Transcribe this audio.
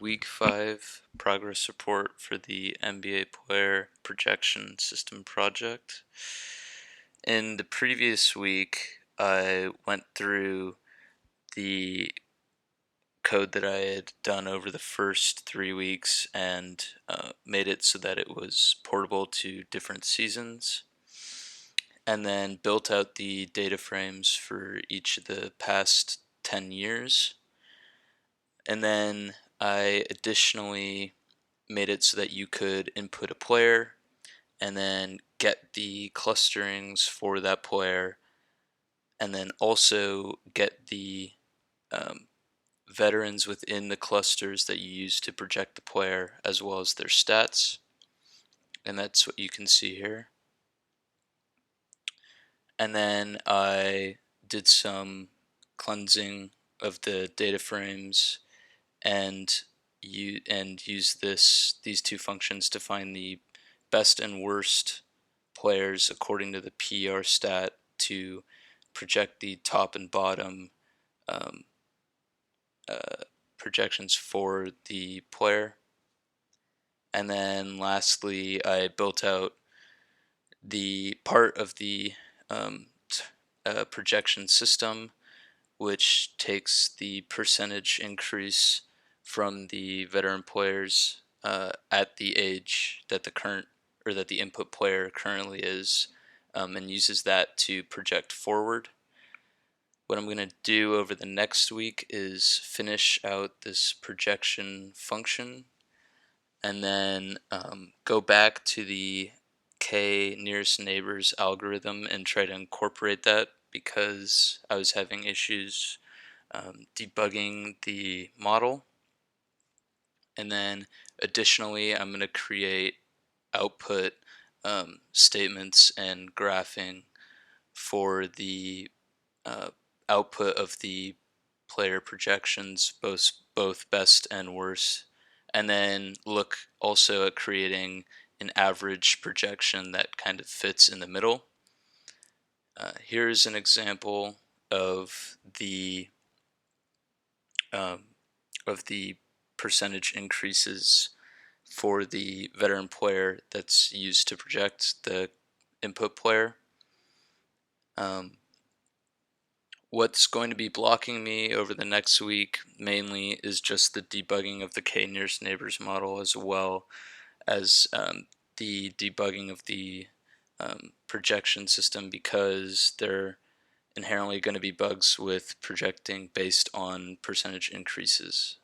Week 5 progress report for the NBA player projection system project. In the previous week, I went through the code that I had done over the first 3 weeks and made it so that it was portable to different seasons, and then built out the data frames for each of the past 10 years. And then I additionally made it so that you could input a player and then get the clusterings for that player, and then also get the um, veterans within the clusters that you use to project the player, as well as their stats. And that's what you can see here. And then I did some cleansing of the data frames and use these two functions to find the best and worst players according to the PER stat to project the top and bottom um, projections for the player. And then lastly, I built out the part of the projection system, which takes the percentage increase from the veteran players at the age that the input player currently is, and uses that to project forward. What I'm going to do over the next week is finish out this projection function, and then go back to the k nearest neighbors algorithm and try to incorporate that, because I was having issues debugging the model. And then additionally, I'm going to create output statements and graphing for the uh, output of the player projections, both best and worst, and then look also at creating an average projection that kind of fits in the middle. Here's an example of the um, percentage increases for the veteran player that's used to project the input player. What's going to be blocking me over the next week mainly is just the debugging of the k nearest neighbors model, as well as the debugging of the projection system, because they're inherently going to be bugs with projecting based on percentage increases.